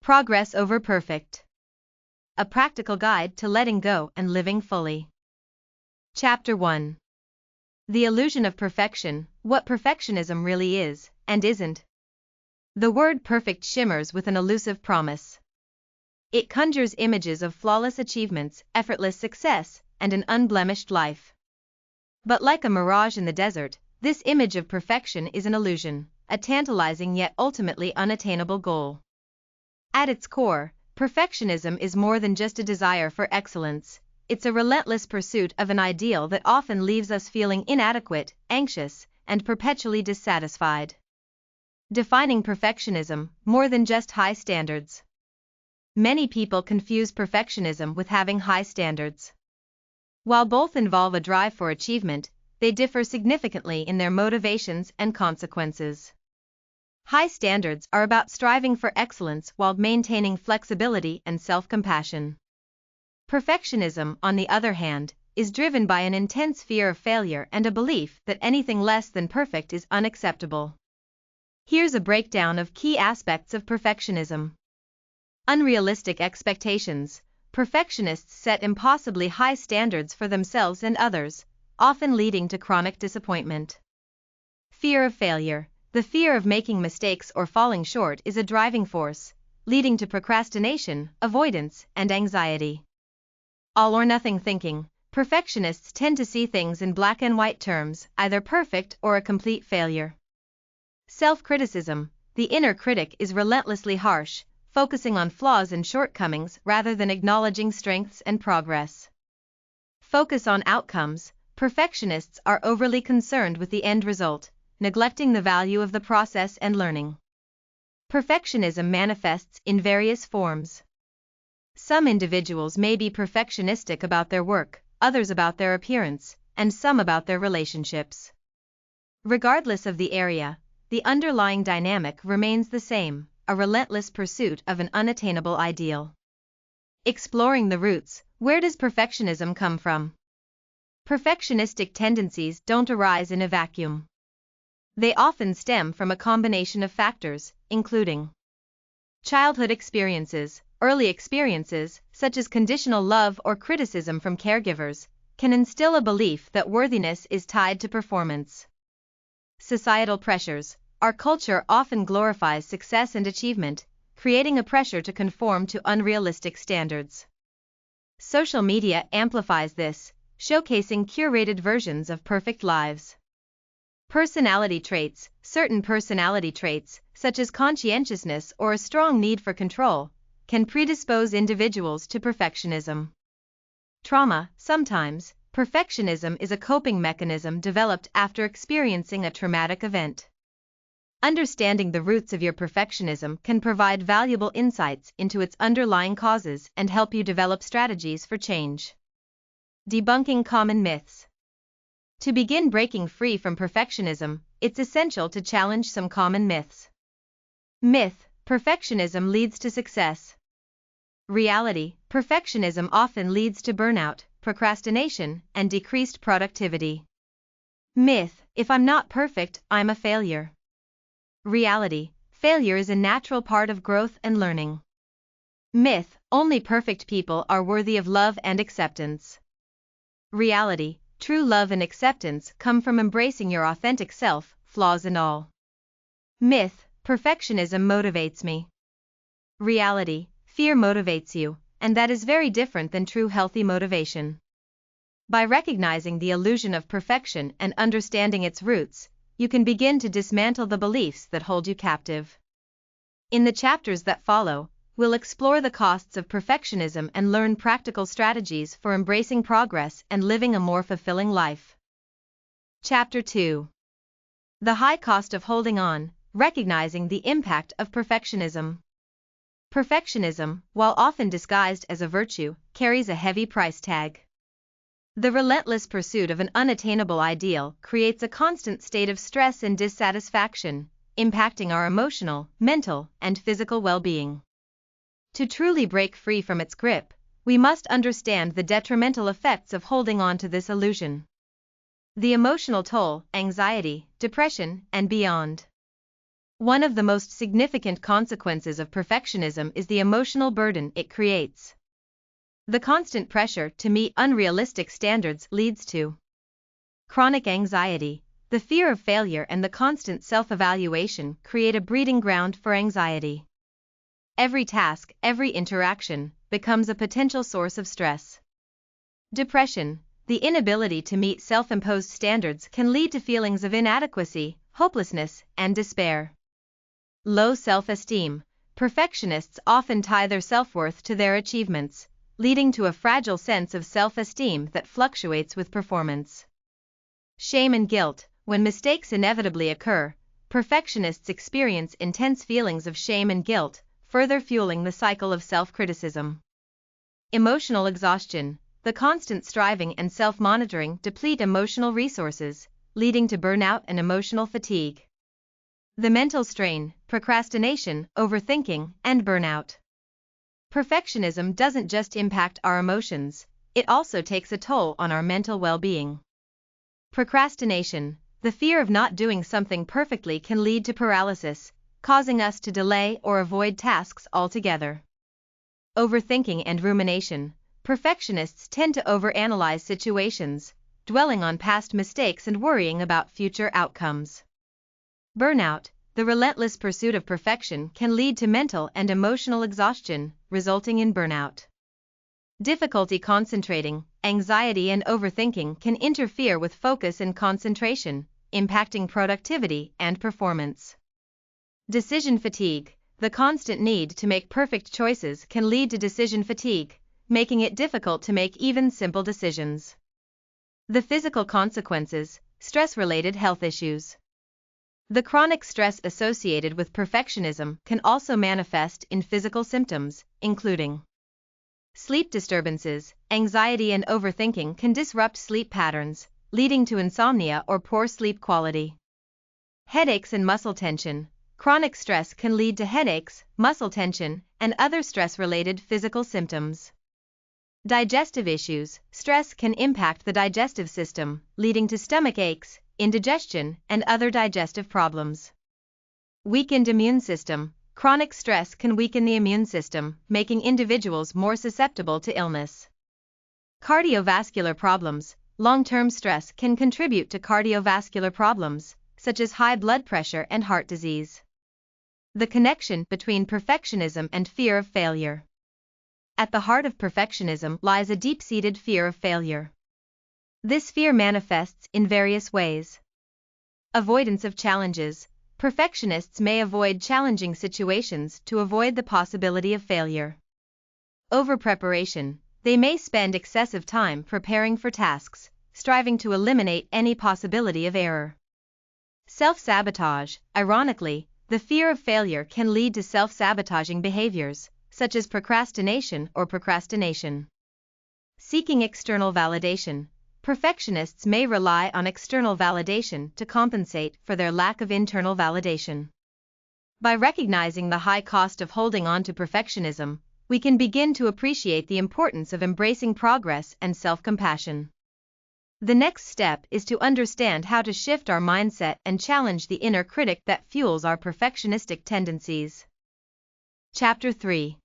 Progress over perfect. A practical guide to letting go and living fully. Chapter 1. The illusion of perfection, what perfectionism really is, and isn't. The word perfect shimmers with an elusive promise. It conjures images of flawless achievements, effortless success, and an unblemished life. But like a mirage in the desert, this image of perfection is an illusion, a tantalizing yet ultimately unattainable goal. At its core, perfectionism is more than just a desire for excellence. It's a relentless pursuit of an ideal that often leaves us feeling inadequate, anxious, and perpetually dissatisfied. Defining perfectionism, more than just high standards. Many people confuse perfectionism with having high standards. While both involve a drive for achievement, they differ significantly in their motivations and consequences. High standards are about striving for excellence while maintaining flexibility and self-compassion. Perfectionism, on the other hand, is driven by an intense fear of failure and a belief that anything less than perfect is unacceptable. Here's a breakdown of key aspects of perfectionism. Unrealistic expectations. Perfectionists set impossibly high standards for themselves and others, often leading to chronic disappointment. Fear of failure. The fear of making mistakes or falling short is a driving force, leading to procrastination, avoidance, and anxiety. All or nothing thinking. Perfectionists tend to see things in black and white terms, either perfect or a complete failure. Self-criticism. The inner critic is relentlessly harsh, focusing on flaws and shortcomings rather than acknowledging strengths and progress. Focus on outcomes. Perfectionists are overly concerned with the end result, neglecting the value of the process and learning. Perfectionism manifests in various forms. Some individuals may be perfectionistic about their work, others about their appearance, and some about their relationships. Regardless of the area, the underlying dynamic remains the same, a relentless pursuit of an unattainable ideal. Exploring the roots. Where does perfectionism come from? Perfectionistic tendencies don't arise in a vacuum. They often stem from a combination of factors, including childhood experiences. Early experiences, such as conditional love or criticism from caregivers, can instill a belief that worthiness is tied to performance. Societal pressures. Our culture often glorifies success and achievement, creating a pressure to conform to unrealistic standards. Social media amplifies this, showcasing curated versions of perfect lives. Personality traits. Certain personality traits, such as conscientiousness or a strong need for control, can predispose individuals to perfectionism. Trauma. Sometimes, perfectionism is a coping mechanism developed after experiencing a traumatic event. Understanding the roots of your perfectionism can provide valuable insights into its underlying causes and help you develop strategies for change. Debunking common myths. To begin breaking free from perfectionism, it's essential to challenge some common myths. Myth: perfectionism leads to success. Reality: perfectionism often leads to burnout, procrastination, and decreased productivity. Myth: if I'm not perfect, I'm a failure. Reality: failure is a natural part of growth and learning. Myth: only perfect people are worthy of love and acceptance. Reality: true love and acceptance come from embracing your authentic self, flaws and all. Myth: perfectionism motivates me. Reality: fear motivates you, and that is very different than true healthy motivation. By recognizing the illusion of perfection and understanding its roots, you can begin to dismantle the beliefs that hold you captive. In the chapters that follow, we'll explore the costs of perfectionism and learn practical strategies for embracing progress and living a more fulfilling life. Chapter 2. The high cost of holding on, recognizing the impact of perfectionism. Perfectionism, while often disguised as a virtue, carries a heavy price tag. The relentless pursuit of an unattainable ideal creates a constant state of stress and dissatisfaction, impacting our emotional, mental, and physical well-being. To truly break free from its grip, we must understand the detrimental effects of holding on to this illusion. The emotional toll, anxiety, depression, and beyond. One of the most significant consequences of perfectionism is the emotional burden it creates. The constant pressure to meet unrealistic standards leads to chronic anxiety. The fear of failure and the constant self-evaluation create a breeding ground for anxiety. Every task, every interaction, becomes a potential source of stress. Depression. The inability to meet self-imposed standards can lead to feelings of inadequacy, hopelessness, and despair. Low self-esteem. Perfectionists often tie their self-worth to their achievements, leading to a fragile sense of self-esteem that fluctuates with performance. Shame and guilt. When mistakes inevitably occur, perfectionists experience intense feelings of shame and guilt, further fueling the cycle of self-criticism. Emotional exhaustion. The constant striving and self-monitoring deplete emotional resources, leading to burnout and emotional fatigue. The mental strain, procrastination, overthinking, and burnout. Perfectionism doesn't just impact our emotions, it also takes a toll on our mental well-being. Procrastination. The fear of not doing something perfectly can lead to paralysis, causing us to delay or avoid tasks altogether. Overthinking and rumination. Perfectionists tend to overanalyze situations, dwelling on past mistakes and worrying about future outcomes. Burnout. The relentless pursuit of perfection can lead to mental and emotional exhaustion, resulting in burnout. Difficulty concentrating. Anxiety and overthinking can interfere with focus and concentration, impacting productivity and performance. Decision fatigue. The constant need to make perfect choices can lead to decision fatigue, making it difficult to make even simple decisions. The physical consequences, stress-related health issues. The chronic stress associated with perfectionism can also manifest in physical symptoms, including sleep disturbances. Anxiety and overthinking can disrupt sleep patterns, leading to insomnia or poor sleep quality. Headaches and muscle tension. Chronic stress can lead to headaches, muscle tension, and other stress-related physical symptoms. Digestive issues. Stress can impact the digestive system, leading to stomach aches, indigestion, and other digestive problems. Weakened immune system. Chronic stress can weaken the immune system, making individuals more susceptible to illness. Cardiovascular problems. Long-term stress can contribute to cardiovascular problems, such as high blood pressure and heart disease. The connection between perfectionism and fear of failure. At the heart of perfectionism lies a deep-seated fear of failure. This fear manifests in various ways. Avoidance of challenges. Perfectionists may avoid challenging situations to avoid the possibility of failure. Overpreparation. They may spend excessive time preparing for tasks, striving to eliminate any possibility of error. Self-sabotage. Ironically, the fear of failure can lead to self-sabotaging behaviors, such as procrastination or procrastination. Seeking external validation. Perfectionists may rely on external validation to compensate for their lack of internal validation. By recognizing the high cost of holding on to perfectionism, we can begin to appreciate the importance of embracing progress and self-compassion. The next step is to understand how to shift our mindset and challenge the inner critic that fuels our perfectionistic tendencies. Chapter 3.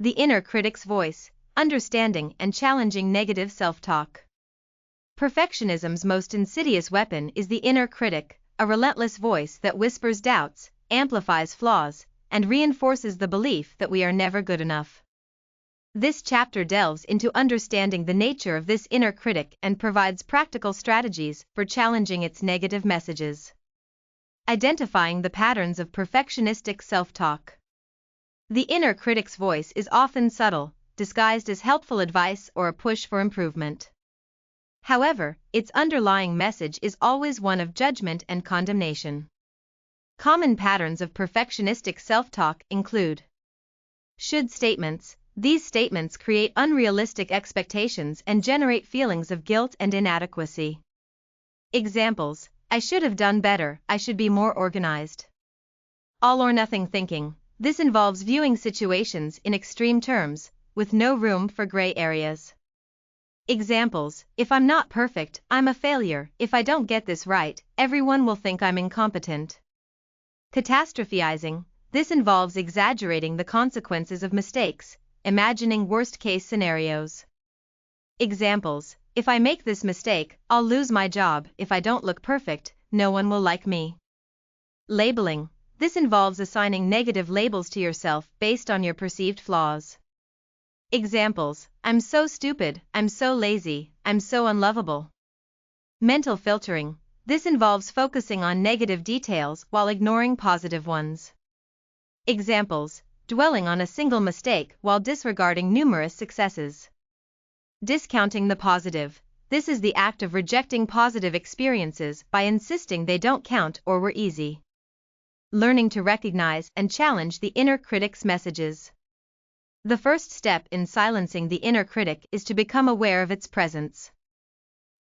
The Inner Critic's Voice, Understanding and Challenging Negative Self-Talk. Perfectionism's most insidious weapon is the inner critic, a relentless voice that whispers doubts, amplifies flaws, and reinforces the belief that we are never good enough. This chapter delves into understanding the nature of this inner critic and provides practical strategies for challenging its negative messages. Identifying the patterns of perfectionistic self-talk. The inner critic's voice is often subtle, disguised as helpful advice or a push for improvement. However, its underlying message is always one of judgment and condemnation. Common patterns of perfectionistic self-talk include should statements. These statements create unrealistic expectations and generate feelings of guilt and inadequacy. Examples: I should have done better, I should be more organized. All or nothing thinking. This involves viewing situations in extreme terms, with no room for gray areas. Examples: if I'm not perfect, I'm a failure. If I don't get this right, everyone will think I'm incompetent. Catastrophizing, this involves exaggerating the consequences of mistakes, imagining worst-case scenarios. Examples: if I make this mistake, I'll lose my job. If I don't look perfect, no one will like me. Labeling, this involves assigning negative labels to yourself based on your perceived flaws. Examples: I'm so stupid, I'm so lazy, I'm so unlovable. Mental filtering, this involves focusing on negative details while ignoring positive ones. Examples: dwelling on a single mistake while disregarding numerous successes. Discounting the positive, this is the act of rejecting positive experiences by insisting they don't count or were easy. Learning to recognize and challenge the inner critic's messages. The first step in silencing the inner critic is to become aware of its presence.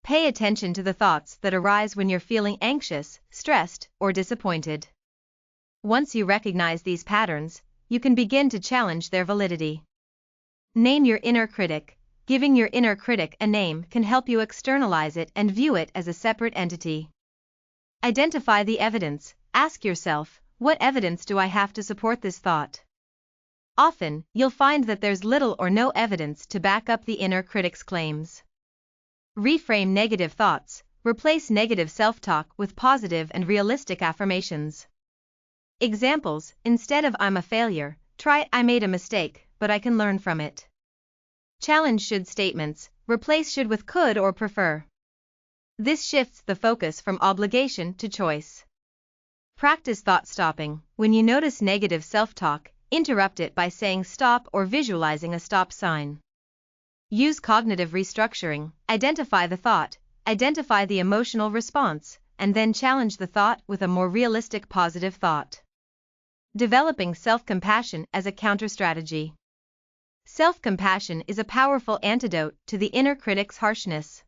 Pay attention to the thoughts that arise when you're feeling anxious, stressed, or disappointed. Once you recognize these patterns, you can begin to challenge their validity. Name your inner critic. Giving your inner critic a name can help you externalize it and view it as a separate entity. Identify the evidence. Ask yourself, what evidence do I have to support this thought? Often, you'll find that there's little or no evidence to back up the inner critic's claims. Reframe negative thoughts. Replace negative self-talk with positive and realistic affirmations. Examples: instead of I'm a failure, try I made a mistake, but I can learn from it. Challenge should statements. Replace should with could or prefer. This shifts the focus from obligation to choice. Practice thought stopping. When you notice negative self-talk, interrupt it by saying stop or visualizing a stop sign. Use cognitive restructuring. Identify the thought, identify the emotional response, and then challenge the thought with a more realistic positive thought. Developing self-compassion as a counter-strategy. Self-compassion is a powerful antidote to the inner critic's harshness.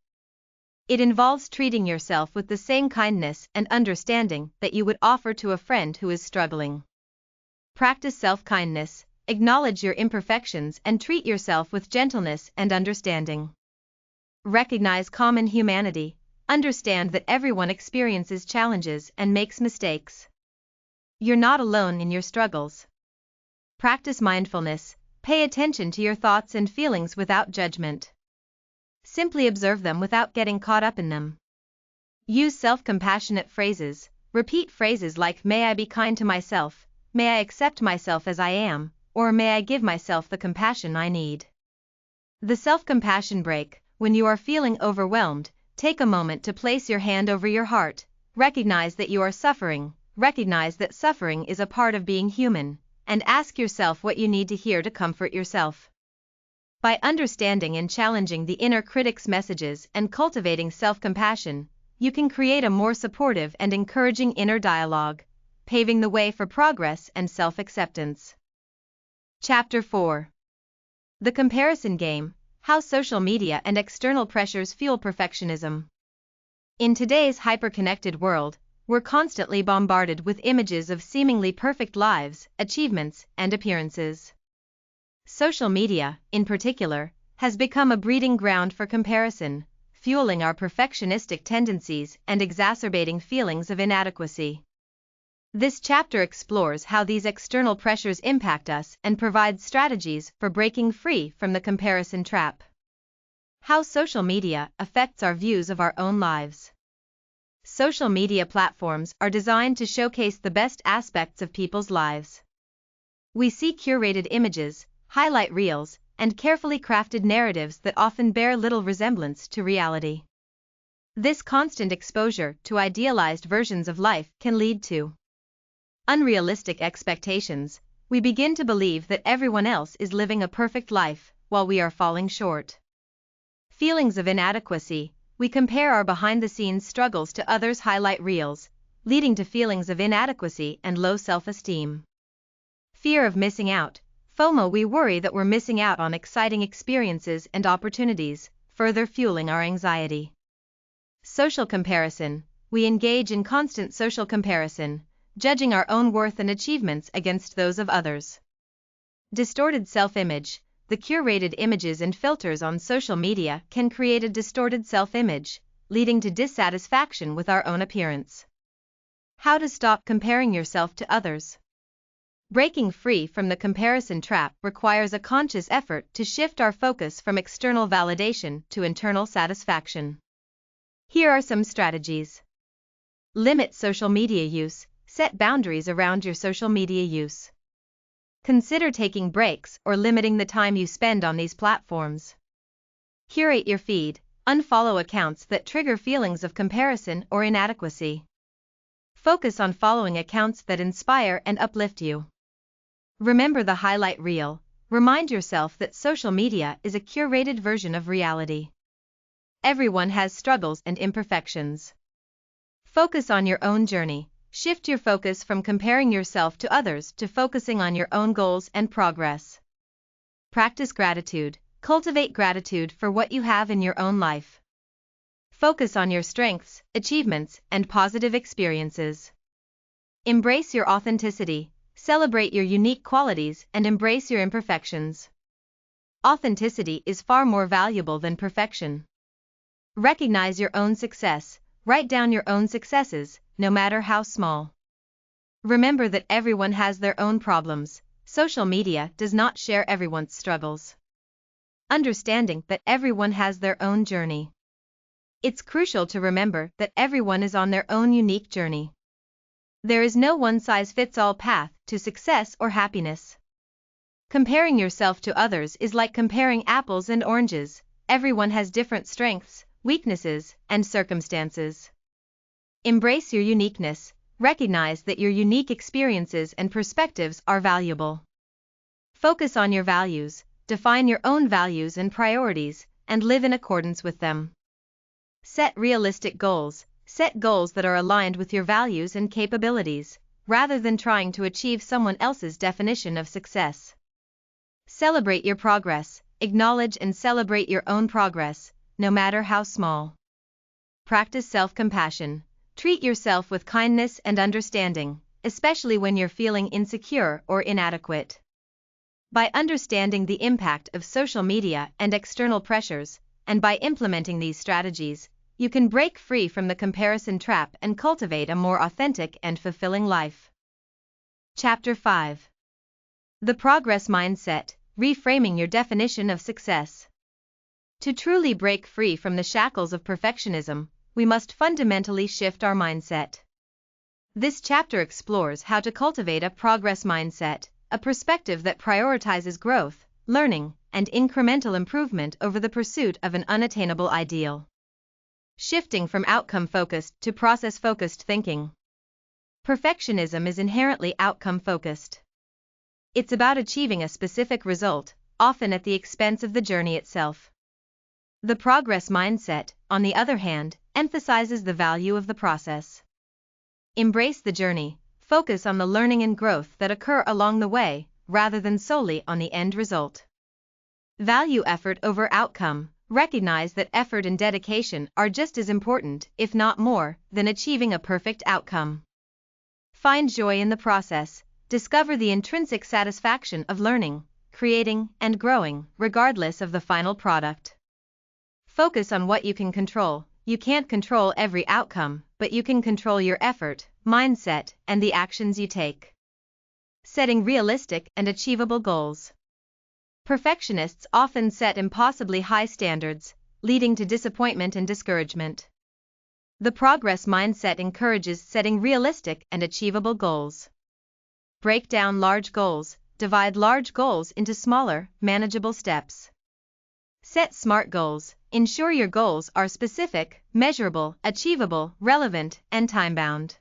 It involves treating yourself with the same kindness and understanding that you would offer to a friend who is struggling. Practice self-kindness, acknowledge your imperfections and treat yourself with gentleness and understanding. Recognize common humanity, understand that everyone experiences challenges and makes mistakes. You're not alone in your struggles. Practice mindfulness. Pay attention to your thoughts and feelings without judgment. Simply observe them without getting caught up in them. Use self-compassionate phrases. Repeat phrases like may I be kind to myself, may I accept myself as I am, or may I give myself the compassion I need. The self-compassion break. When you are feeling overwhelmed, take a moment to place your hand over your heart. Recognize that you are suffering. Recognize that suffering is a part of being human, and ask yourself what you need to hear to comfort yourself. By understanding and challenging the inner critic's messages and cultivating self-compassion, you can create a more supportive and encouraging inner dialogue, paving the way for progress and self-acceptance. Chapter 4. The Comparison Game: How Social Media and External Pressures Fuel Perfectionism. In today's hyper-connected world, we're constantly bombarded with images of seemingly perfect lives, achievements, and appearances. Social media, in particular, has become a breeding ground for comparison, fueling our perfectionistic tendencies and exacerbating feelings of inadequacy. This chapter explores how these external pressures impact us and provides strategies for breaking free from the comparison trap. How social media affects our views of our own lives. Social media platforms are designed to showcase the best aspects of people's lives. We see curated images, highlight reels, and carefully crafted narratives that often bear little resemblance to reality. This constant exposure to idealized versions of life can lead to unrealistic expectations. We begin to believe that everyone else is living a perfect life, while we are falling short. Feelings of inadequacy. We compare our behind-the-scenes struggles to others' highlight reels, leading to feelings of inadequacy and low self-esteem. Fear of missing out. FOMO. We worry that we're missing out on exciting experiences and opportunities, further fueling our anxiety. Social comparison. We engage in constant social comparison, judging our own worth and achievements against those of others. Distorted self-image. The curated images and filters on social media can create a distorted self-image, leading to dissatisfaction with our own appearance. How to stop comparing yourself to others. Breaking free from the comparison trap requires a conscious effort to shift our focus from external validation to internal satisfaction. Here are some strategies. Limit social media use. Set boundaries around your social media use. Consider taking breaks or limiting the time you spend on these platforms. Curate your feed. Unfollow accounts that trigger feelings of comparison or inadequacy. Focus on following accounts that inspire and uplift you. Remember the highlight reel. Remind yourself that social media is a curated version of reality. Everyone has struggles and imperfections. Focus on your own journey. Shift your focus from comparing yourself to others to focusing on your own goals and progress. Practice gratitude. Cultivate gratitude for what you have in your own life. Focus on your strengths, achievements, and positive experiences. Embrace your authenticity. Celebrate your unique qualities and embrace your imperfections. Authenticity is far more valuable than perfection. Recognize your own success. Write down your own successes, no matter how small. Remember that everyone has their own problems. Social media does not share everyone's struggles. Understanding that everyone has their own journey. It's crucial to remember that everyone is on their own unique journey. There is no one-size-fits-all path to success or happiness. Comparing yourself to others is like comparing apples and oranges. Everyone has different strengths, weaknesses, and circumstances. Embrace your uniqueness. Recognize that your unique experiences and perspectives are valuable. Focus on your values. Define your own values and priorities, and live in accordance with them. Set realistic goals. Set goals that are aligned with your values and capabilities, rather than trying to achieve someone else's definition of success. Celebrate your progress. Acknowledge and celebrate your own progress, no matter how small. Practice self-compassion. Treat yourself with kindness and understanding, especially when you're feeling insecure or inadequate. By understanding the impact of social media and external pressures, and by implementing these strategies, you can break free from the comparison trap and cultivate a more authentic and fulfilling life. Chapter 5. The Progress Mindset. Reframing your definition of success. To truly break free from the shackles of perfectionism, we must fundamentally shift our mindset. This chapter explores how to cultivate a progress mindset, a perspective that prioritizes growth, learning, and incremental improvement over the pursuit of an unattainable ideal. Shifting from outcome-focused to process-focused thinking. Perfectionism is inherently outcome-focused. It's about achieving a specific result, often at the expense of the journey itself. The progress mindset, on the other hand, emphasizes the value of the process. Embrace the journey. Focus on the learning and growth that occur along the way, rather than solely on the end result. Value effort over outcome. Recognize that effort and dedication are just as important, if not more, than achieving a perfect outcome. Find joy in the process. Discover the intrinsic satisfaction of learning, creating, and growing, regardless of the final product. Focus on what you can control. You can't control every outcome, but you can control your effort, mindset, and the actions you take. Setting realistic and achievable goals. Perfectionists often set impossibly high standards, leading to disappointment and discouragement. The progress mindset encourages setting realistic and achievable goals. Break down large goals. Divide large goals into smaller, manageable steps. Set SMART goals. Ensure your goals are specific, measurable, achievable, relevant, and time-bound.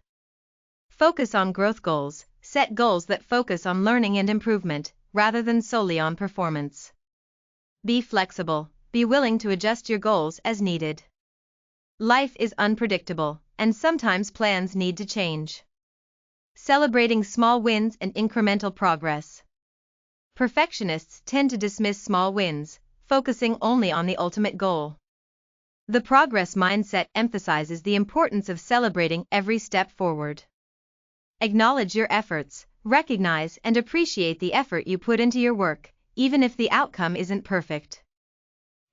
Focus on growth goals. Set goals that focus on learning and improvement, rather than solely on performance. Be flexible. Be willing to adjust your goals as needed. Life is unpredictable, and sometimes plans need to change. Celebrating small wins and incremental progress. Perfectionists tend to dismiss small wins, focusing only on the ultimate goal. The progress mindset emphasizes the importance of celebrating every step forward. Acknowledge your efforts. Recognize and appreciate the effort you put into your work, even if the outcome isn't perfect.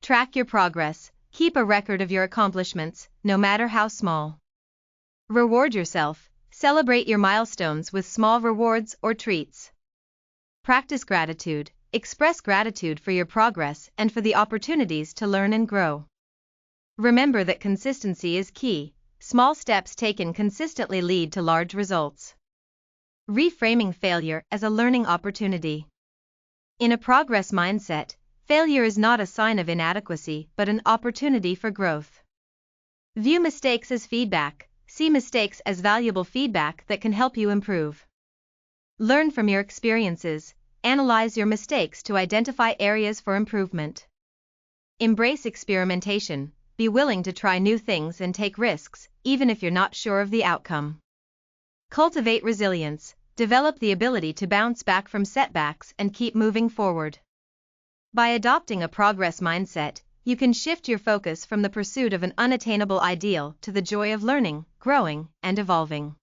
Track your progress. Keep a record of your accomplishments, no matter how small. Reward yourself. Celebrate your milestones with small rewards or treats. Practice gratitude. Express gratitude for your progress and for the opportunities to learn and grow. Remember that consistency is key. Small steps taken consistently lead to large results. Reframing failure as a learning opportunity. In a progress mindset, failure is not a sign of inadequacy but an opportunity for growth. View mistakes as feedback. See mistakes as valuable feedback that can help you improve. Learn from your experiences. Analyze your mistakes to identify areas for improvement. Embrace experimentation. Be willing to try new things and take risks, even if you're not sure of the outcome. Cultivate resilience. Develop the ability to bounce back from setbacks and keep moving forward. By adopting a progress mindset, you can shift your focus from the pursuit of an unattainable ideal to the joy of learning, growing, and evolving.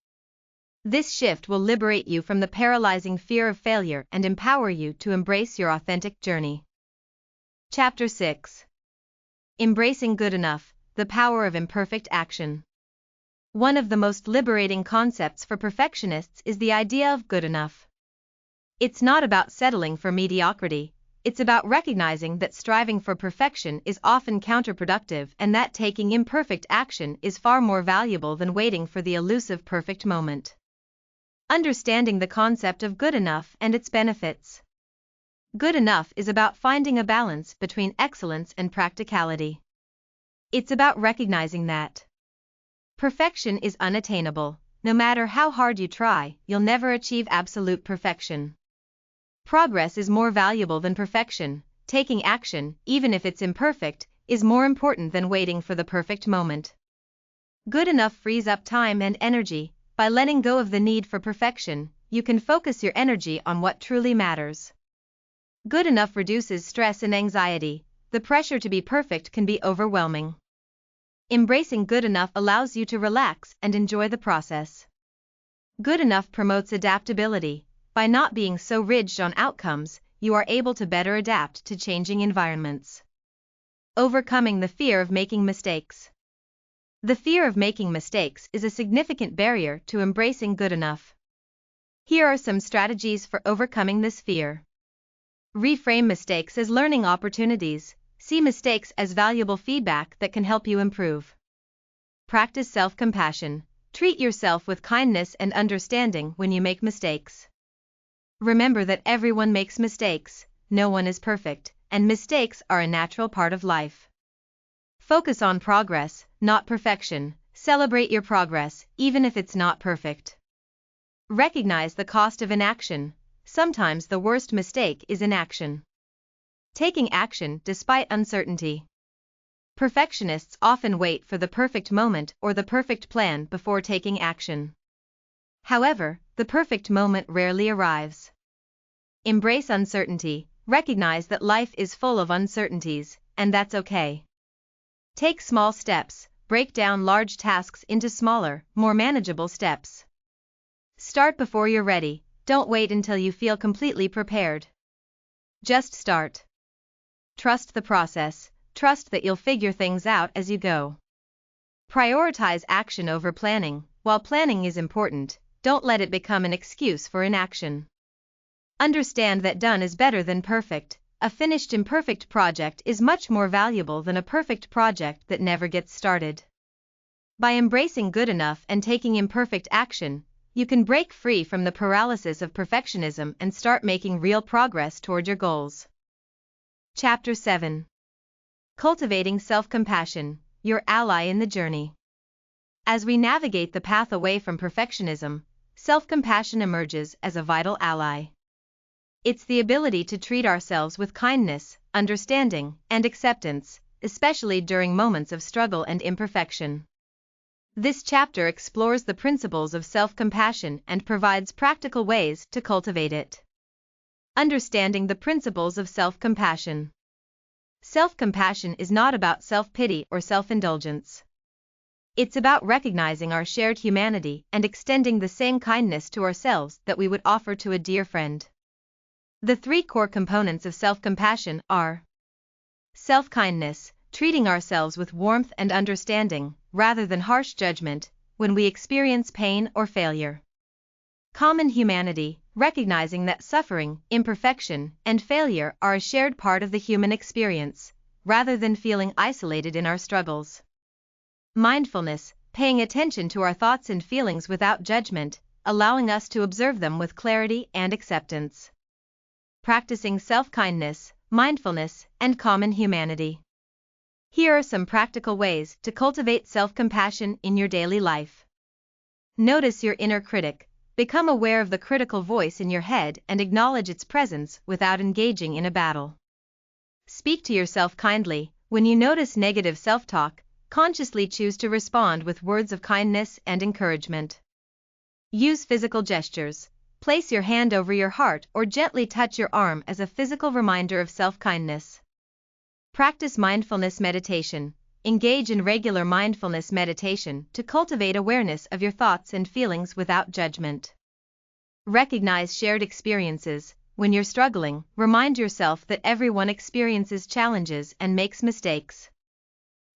This shift will liberate you from the paralyzing fear of failure and empower you to embrace your authentic journey. Chapter 6. Embracing good enough, the power of imperfect action. One of the most liberating concepts for perfectionists is the idea of good enough. It's not about settling for mediocrity, it's about recognizing that striving for perfection is often counterproductive and that taking imperfect action is far more valuable than waiting for the elusive perfect moment. Understanding the concept of good enough and its benefits. Good enough is about finding a balance between excellence and practicality. It's about recognizing that perfection is unattainable. No matter how hard you try, you'll never achieve absolute perfection. Progress is more valuable than perfection. Taking action, even if it's imperfect, is more important than waiting for the perfect moment. Good enough frees up time and energy. By letting go of the need for perfection, you can focus your energy on what truly matters. Good enough reduces stress and anxiety. The pressure to be perfect can be overwhelming. Embracing good enough allows you to relax and enjoy the process. Good enough promotes adaptability. By not being so rigid on outcomes, you are able to better adapt to changing environments. Overcoming the fear of making mistakes. The fear of making mistakes is a significant barrier to embracing good enough. Here are some strategies for overcoming this fear. Reframe mistakes as learning opportunities. See mistakes as valuable feedback that can help you improve. Practice self-compassion. Treat yourself with kindness and understanding when you make mistakes. Remember that everyone makes mistakes, no one is perfect, and mistakes are a natural part of life. Focus on progress, not perfection. Celebrate your progress, even if it's not perfect. Recognize the cost of inaction. Sometimes the worst mistake is inaction. Taking action despite uncertainty. Perfectionists often wait for the perfect moment or the perfect plan before taking action. However, the perfect moment rarely arrives. Embrace uncertainty. Recognize that life is full of uncertainties, and that's okay. Take small steps. Break down large tasks into smaller, more manageable steps. Start before you're ready. Don't wait until you feel completely prepared. Just start. Trust the process. Trust that you'll figure things out as you go. Prioritize action over planning. While planning is important, don't let it become an excuse for inaction. Understand that done is better than perfect. A finished imperfect project is much more valuable than a perfect project that never gets started. By embracing good enough and taking imperfect action, you can break free from the paralysis of perfectionism and start making real progress toward your goals. Chapter 7. Cultivating Self-Compassion, your ally in the journey. As we navigate the path away from perfectionism, self-compassion emerges as a vital ally. It's the ability to treat ourselves with kindness, understanding, and acceptance, especially during moments of struggle and imperfection. This chapter explores the principles of self-compassion and provides practical ways to cultivate it. Understanding the principles of self-compassion. Self-compassion is not about self-pity or self-indulgence. It's about recognizing our shared humanity and extending the same kindness to ourselves that we would offer to a dear friend. The three core components of self-compassion are self-kindness, treating ourselves with warmth and understanding, rather than harsh judgment, when we experience pain or failure. Common humanity, recognizing that suffering, imperfection, and failure are a shared part of the human experience, rather than feeling isolated in our struggles. Mindfulness, paying attention to our thoughts and feelings without judgment, allowing us to observe them with clarity and acceptance. Practicing self-kindness, mindfulness, and common humanity. Here are some practical ways to cultivate self-compassion in your daily life. Notice your inner critic. Become aware of the critical voice in your head and acknowledge its presence without engaging in a battle. Speak to yourself kindly. When you notice negative self-talk, consciously choose to respond with words of kindness and encouragement. Use physical gestures. Place your hand over your heart or gently touch your arm as a physical reminder of self-kindness. Practice mindfulness meditation. Engage in regular mindfulness meditation to cultivate awareness of your thoughts and feelings without judgment. Recognize shared experiences. When you're struggling, remind yourself that everyone experiences challenges and makes mistakes.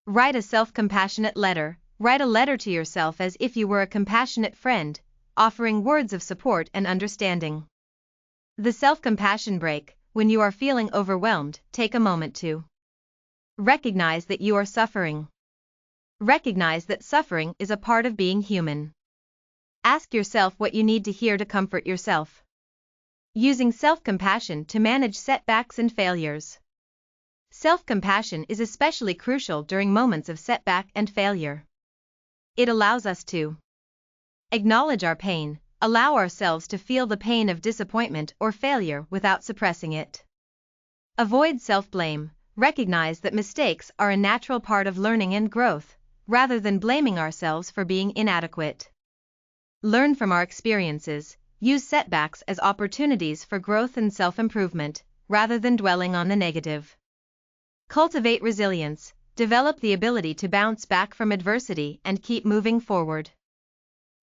Write a self-compassionate letter. Write a letter to yourself as if you were a compassionate friend, offering words of support and understanding. The self-compassion break. When you are feeling overwhelmed, take a moment to recognize that you are suffering. Recognize that suffering is a part of being human. Ask yourself what you need to hear to comfort yourself. Using self-compassion to manage setbacks and failures. Self-compassion is especially crucial during moments of setback and failure. It allows us to acknowledge our pain, allow ourselves to feel the pain of disappointment or failure without suppressing it. Avoid self-blame. Recognize that mistakes are a natural part of learning and growth, rather than blaming ourselves for being inadequate. Learn from our experiences. Use setbacks as opportunities for growth and self-improvement, rather than dwelling on the negative. Cultivate resilience. Develop the ability to bounce back from adversity and keep moving forward.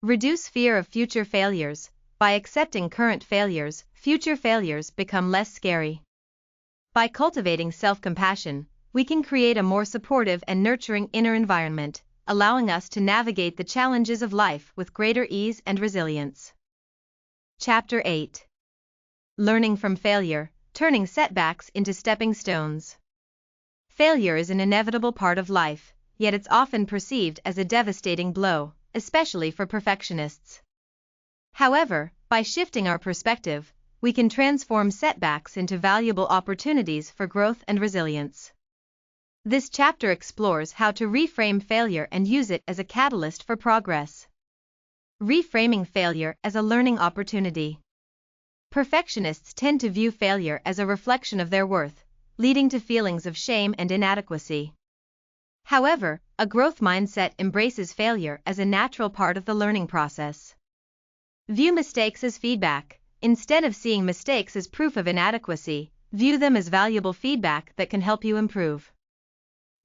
Reduce fear of future failures. By accepting current failures, future failures become less scary. By cultivating self-compassion, we can create a more supportive and nurturing inner environment, allowing us to navigate the challenges of life with greater ease and resilience. Chapter 8. Learning from failure, turning setbacks into stepping stones. Failure is an inevitable part of life, yet it's often perceived as a devastating blow, especially for perfectionists. However, by shifting our perspective, we can transform setbacks into valuable opportunities for growth and resilience. This chapter explores how to reframe failure and use it as a catalyst for progress. Reframing failure as a learning opportunity. Perfectionists tend to view failure as a reflection of their worth, leading to feelings of shame and inadequacy. However, a growth mindset embraces failure as a natural part of the learning process. View mistakes as feedback. Instead of seeing mistakes as proof of inadequacy, view them as valuable feedback that can help you improve.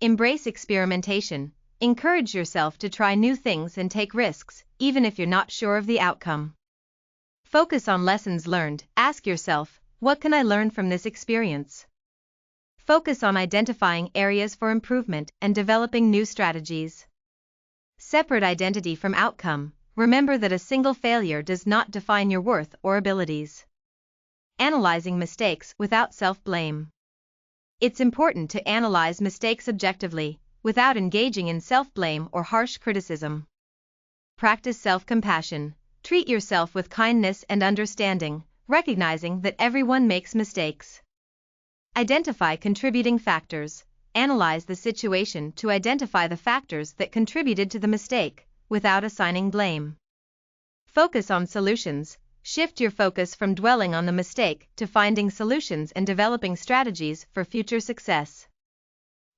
Embrace experimentation. Encourage yourself to try new things and take risks, even if you're not sure of the outcome. Focus on lessons learned. Ask yourself, what can I learn from this experience? Focus on identifying areas for improvement and developing new strategies. Separate identity from outcome. Remember that a single failure does not define your worth or abilities. Analyzing mistakes without self-blame. It's important to analyze mistakes objectively, without engaging in self-blame or harsh criticism. Practice self-compassion. Treat yourself with kindness and understanding, recognizing that everyone makes mistakes. Identify contributing factors. Analyze the situation to identify the factors that contributed to the mistake, without assigning blame. Focus on solutions. Shift your focus from dwelling on the mistake to finding solutions and developing strategies for future success.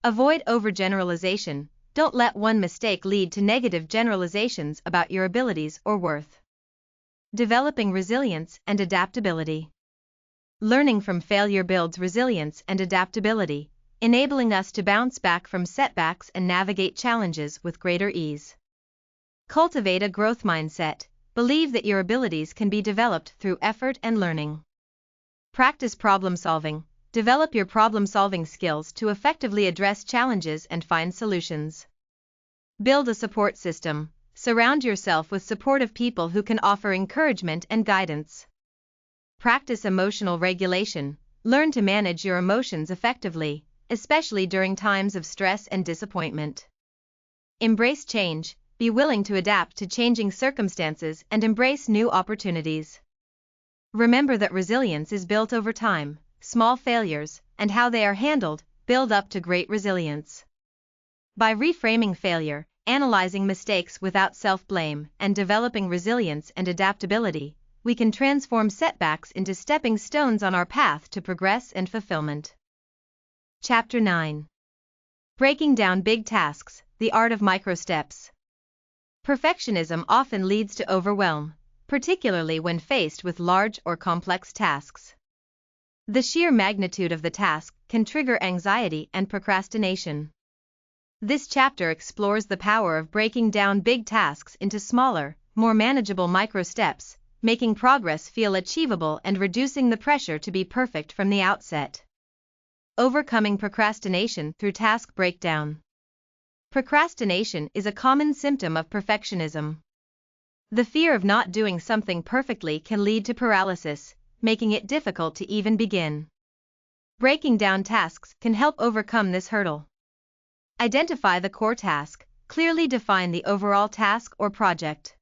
Avoid overgeneralization. Don't let one mistake lead to negative generalizations about your abilities or worth. Developing resilience and adaptability. Learning from failure builds resilience and adaptability, enabling us to bounce back from setbacks and navigate challenges with greater ease. Cultivate a growth mindset. Believe that your abilities can be developed through effort and learning. Practice problem solving. Develop your problem-solving skills to effectively address challenges and find solutions. Build a support system. Surround yourself with supportive people who can offer encouragement and guidance. Practice emotional regulation. Learn to manage your emotions effectively, especially during times of stress and disappointment. Embrace change. Be willing to adapt to changing circumstances and embrace new opportunities. Remember that resilience is built over time. Small failures, and how they are handled, build up to great resilience. By reframing failure, analyzing mistakes without self-blame, and developing resilience and adaptability, we can transform setbacks into stepping stones on our path to progress and fulfillment. Chapter 9. Breaking down big tasks, the art of micro steps. Perfectionism often leads to overwhelm, particularly when faced with large or complex tasks. The sheer magnitude of the task can trigger anxiety and procrastination. This chapter explores the power of breaking down big tasks into smaller, more manageable micro steps, making progress feel achievable and reducing the pressure to be perfect from the outset. Overcoming procrastination through task breakdown. Procrastination is a common symptom of perfectionism. The fear of not doing something perfectly can lead to paralysis, making it difficult to even begin. Breaking down tasks can help overcome this hurdle. Identify the core task. Clearly define the overall task or project.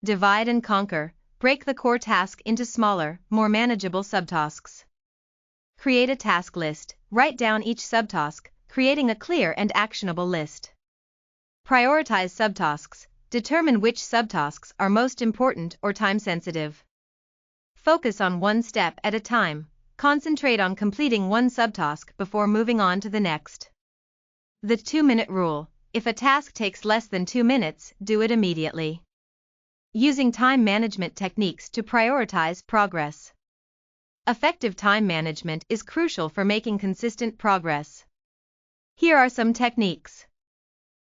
Divide and conquer. Break the core task into smaller, more manageable subtasks. Create a task list. Write down each subtask, creating a clear and actionable list. Prioritize subtasks. Determine which subtasks are most important or time-sensitive. Focus on one step at a time. Concentrate on completing one subtask before moving on to the next. The 2-minute rule. If a task takes less than 2 minutes, do it immediately. Using time management techniques to prioritize progress. Effective time management is crucial for making consistent progress. Here are some techniques.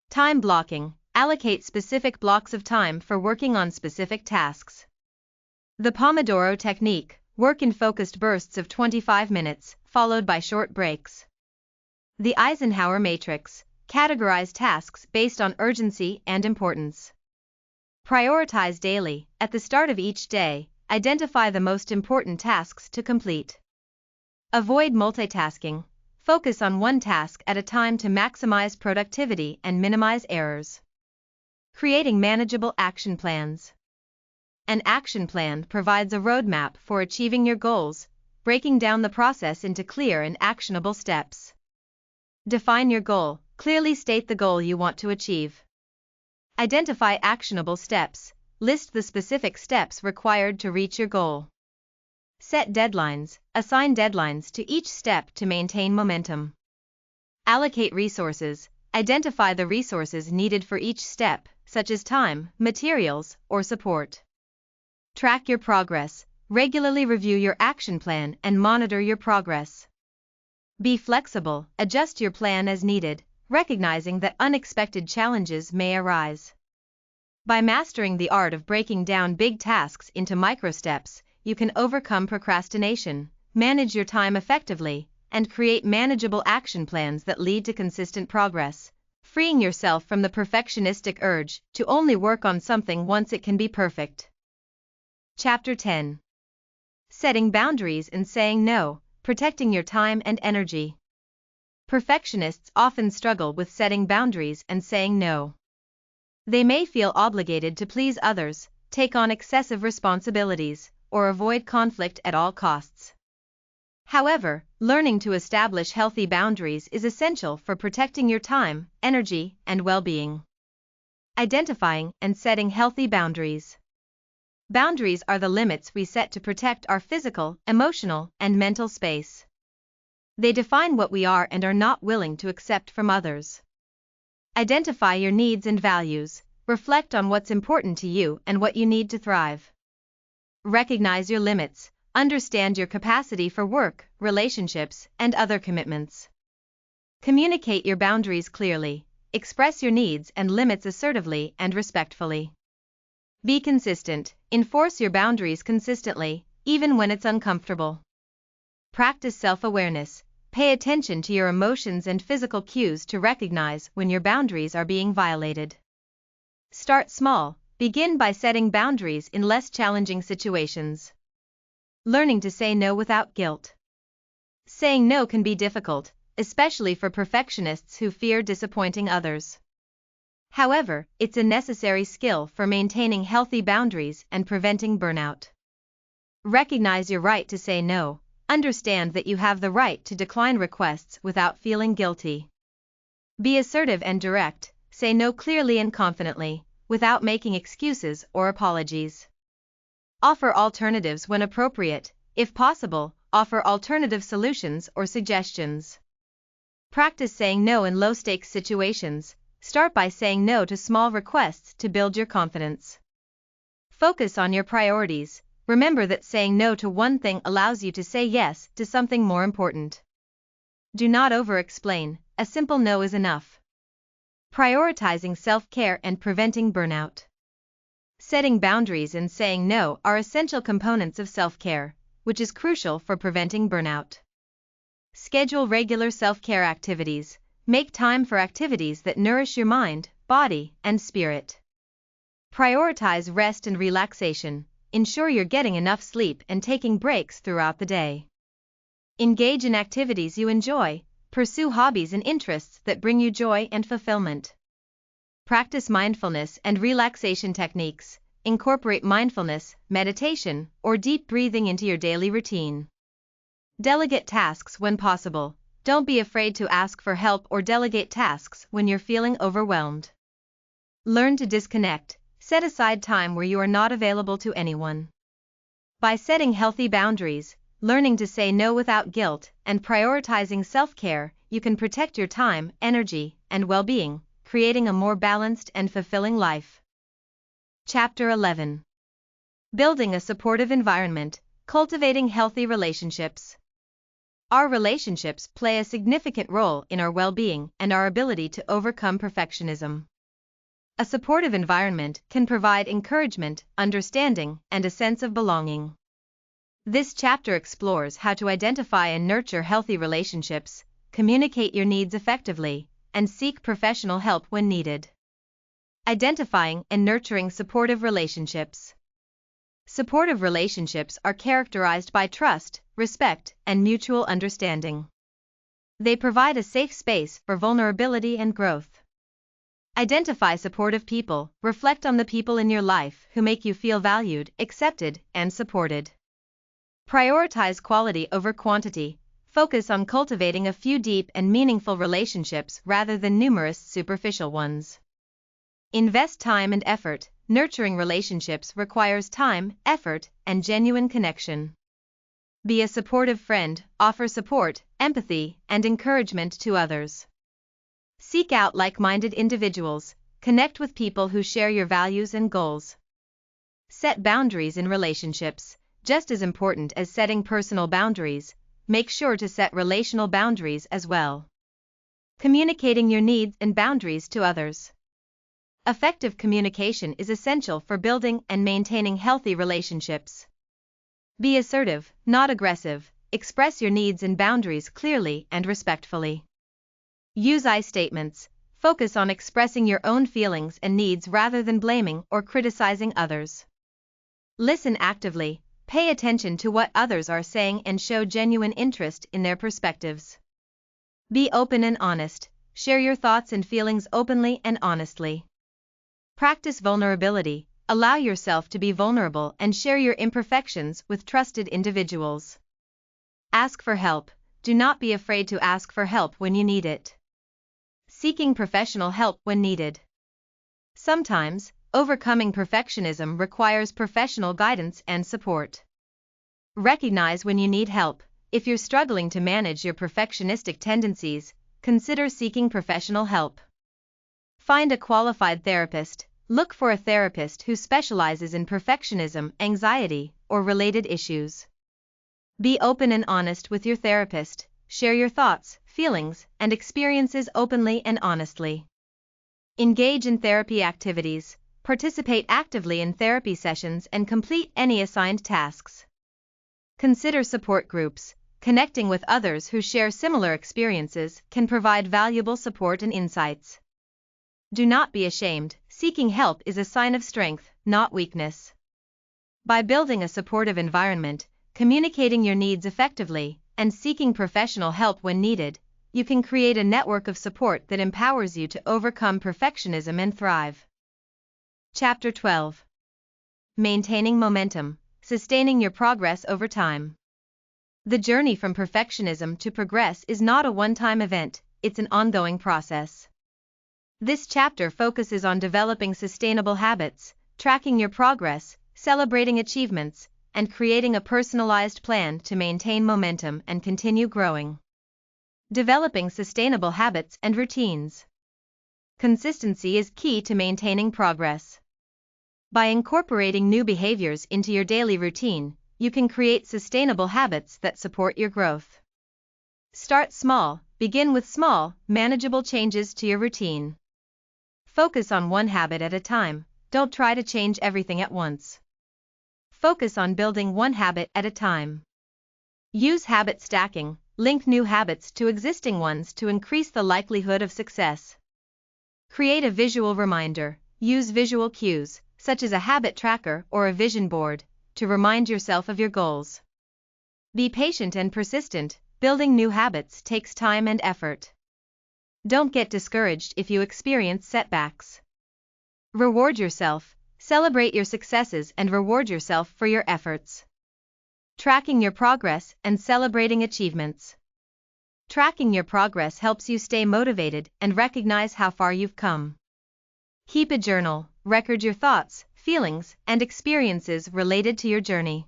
Time blocking. Allocate specific blocks of time for working on specific tasks. The Pomodoro technique. Work in focused bursts of 25 minutes, followed by short breaks. The Eisenhower matrix. Categorize tasks based on urgency and importance. Prioritize daily. At the start of each day, identify the most important tasks to complete. Avoid multitasking. Focus on one task at a time to maximize productivity and minimize errors. Creating manageable action plans. An action plan provides a roadmap for achieving your goals, breaking down the process into clear and actionable steps. Define your goal. Clearly state the goal you want to achieve. Identify actionable steps. List the specific steps required to reach your goal. Set deadlines. Assign deadlines to each step to maintain momentum. Allocate resources. Identify the resources needed for each step, such as time, materials, or support. Track your progress. Regularly review your action plan and monitor your progress. Be flexible. Adjust your plan as needed, recognizing that unexpected challenges may arise. By mastering the art of breaking down big tasks into micro steps, you can overcome procrastination, manage your time effectively, and create manageable action plans that lead to consistent progress, freeing yourself from the perfectionistic urge to only work on something once it can be perfect. Chapter 10. Setting boundaries and saying no, protecting your time and energy. Perfectionists often struggle with setting boundaries and saying no. They may feel obligated to please others, take on excessive responsibilities, or avoid conflict at all costs. However, learning to establish healthy boundaries is essential for protecting your time, energy, and well-being. Identifying and setting healthy boundaries. Boundaries are the limits we set to protect our physical, emotional, and mental space. They define what we are and are not willing to accept from others. Identify your needs and values. Reflect on what's important to you and what you need to thrive. Recognize your limits. Understand your capacity for work, relationships, and other commitments. Communicate your boundaries clearly. Express your needs and limits assertively and respectfully. Be consistent. Enforce your boundaries consistently, even when it's uncomfortable. Practice self-awareness. Pay attention to your emotions and physical cues to recognize when your boundaries are being violated. Start small. Begin by setting boundaries in less challenging situations. Learning to say no without guilt. Saying no can be difficult, especially for perfectionists who fear disappointing others. However, it's a necessary skill for maintaining healthy boundaries and preventing burnout. Recognize your right to say no. Understand that you have the right to decline requests without feeling guilty. Be assertive and direct. Say no clearly and confidently, without making excuses or apologies. Offer alternatives when appropriate. If possible, offer alternative solutions or suggestions. Practice saying no in low-stakes situations. Start by saying no to small requests to build your confidence. Focus on your priorities. Remember that saying no to one thing allows you to say yes to something more important. Do not over-explain. A simple no is enough. Prioritizing self-care and preventing burnout. Setting boundaries and saying no are essential components of self-care, which is crucial for preventing burnout. Schedule regular self-care activities. Make time for activities that nourish your mind, body, and spirit. Prioritize rest and relaxation. Ensure you're getting enough sleep and taking breaks throughout the day. Engage in activities you enjoy. Pursue hobbies and interests that bring you joy and fulfillment. Practice mindfulness and relaxation techniques. Incorporate mindfulness, meditation, or deep breathing into your daily routine. Delegate tasks when possible. Don't be afraid to ask for help or delegate tasks when you're feeling overwhelmed. Learn to disconnect. Set aside time where you are not available to anyone. By setting healthy boundaries, learning to say no without guilt, and prioritizing self-care, you can protect your time, energy, and well-being, creating a more balanced and fulfilling life. Chapter 11. Building a supportive environment, cultivating healthy relationships. Our relationships play a significant role in our well-being and our ability to overcome perfectionism. A supportive environment can provide encouragement, understanding, and a sense of belonging. This chapter explores how to identify and nurture healthy relationships, communicate your needs effectively, and seek professional help when needed. Identifying and nurturing supportive relationships. Supportive relationships are characterized by trust, respect, and mutual understanding. They provide a safe space for vulnerability and growth. Identify supportive people. Reflect on the people in your life who make you feel valued, accepted, and supported. Prioritize quality over quantity. Focus on cultivating a few deep and meaningful relationships rather than numerous superficial ones. Invest time and effort. Nurturing relationships requires time, effort, and genuine connection. Be a supportive friend. Offer support, empathy, and encouragement to others. Seek out like-minded individuals. Connect with people who share your values and goals. Set boundaries in relationships. Just as important as setting personal boundaries, make sure to set relational boundaries as well. Communicating your needs and boundaries to others. Effective communication is essential for building and maintaining healthy relationships. Be assertive, not aggressive. Express your needs and boundaries clearly and respectfully. Use I statements. Focus on expressing your own feelings and needs rather than blaming or criticizing others. Listen actively. Pay attention to what others are saying and show genuine interest in their perspectives. Be open and honest. Share your thoughts and feelings openly and honestly. Practice vulnerability. Allow yourself to be vulnerable and share your imperfections with trusted individuals. Ask for help. Do not be afraid to ask for help when you need it. Seeking professional help when needed. Sometimes, overcoming perfectionism requires professional guidance and support. Recognize when you need help. If you're struggling to manage your perfectionistic tendencies, consider seeking professional help. Find a qualified therapist. Look for a therapist who specializes in perfectionism, anxiety, or related issues. Be open and honest with your therapist. Share your thoughts, feelings, and experiences openly and honestly. Engage in therapy activities. Participate actively in therapy sessions and complete any assigned tasks. Consider support groups. Connecting with others who share similar experiences can provide valuable support and insights. Do not be ashamed. Seeking help is a sign of strength, not weakness. By building a supportive environment, communicating your needs effectively, and seeking professional help when needed, you can create a network of support that empowers you to overcome perfectionism and thrive. Chapter 12. Maintaining momentum, sustaining your progress over time. The journey from perfectionism to progress is not a one-time event, it's an ongoing process. This chapter focuses on developing sustainable habits, tracking your progress, celebrating achievements, and creating a personalized plan to maintain momentum and continue growing. Developing sustainable habits and routines. Consistency is key to maintaining progress. By incorporating new behaviors into your daily routine, you can create sustainable habits that support your growth. Start small. Begin with small, manageable changes to your routine. Focus on one habit at a time. Don't try to change everything at once. Focus on building one habit at a time. Use habit stacking. Link new habits to existing ones to increase the likelihood of success. Create a visual reminder. Use visual cues, such as a habit tracker or a vision board, to remind yourself of your goals. Be patient and persistent. Building new habits takes time and effort. Don't get discouraged if you experience setbacks. Reward yourself. Celebrate your successes and reward yourself for your efforts. Tracking your progress and celebrating achievements. Tracking your progress helps you stay motivated and recognize how far you've come. Keep a journal. Record your thoughts, feelings, and experiences related to your journey.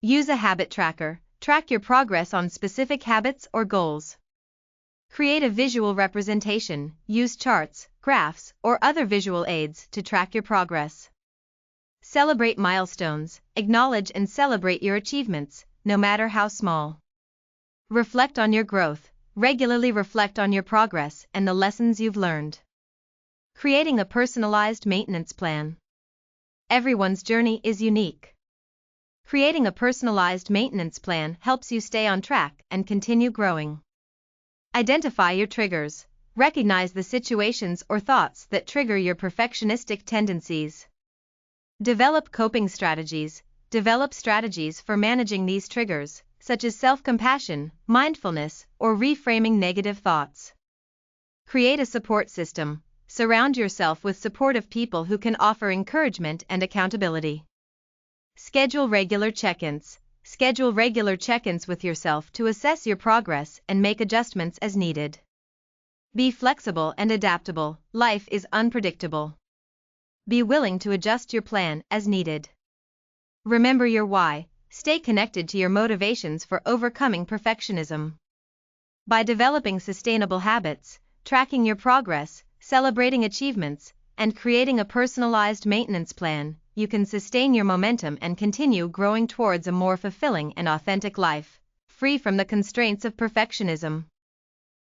Use a habit tracker. Track your progress on specific habits or goals. Create a visual representation. Use charts, graphs, or other visual aids to track your progress. Celebrate milestones. Acknowledge and celebrate your achievements, no matter how small. Reflect on your growth. Regularly reflect on your progress and the lessons you've learned. Creating a personalized maintenance plan. Everyone's journey is unique. Creating a personalized maintenance plan helps you stay on track and continue growing. Identify your triggers. Recognize the situations or thoughts that trigger your perfectionistic tendencies. Develop coping strategies. Develop strategies for managing these triggers, such as self-compassion, mindfulness, or reframing negative thoughts. Create a support system. Surround yourself with supportive people who can offer encouragement and accountability. Schedule regular check-ins. Schedule regular check-ins with yourself to assess your progress and make adjustments as needed. Be flexible and adaptable. Life is unpredictable. Be willing to adjust your plan as needed. Remember your why. Stay connected to your motivations for overcoming perfectionism. By developing sustainable habits, tracking your progress, celebrating achievements, and creating a personalized maintenance plan, you can sustain your momentum and continue growing towards a more fulfilling and authentic life, free from the constraints of perfectionism.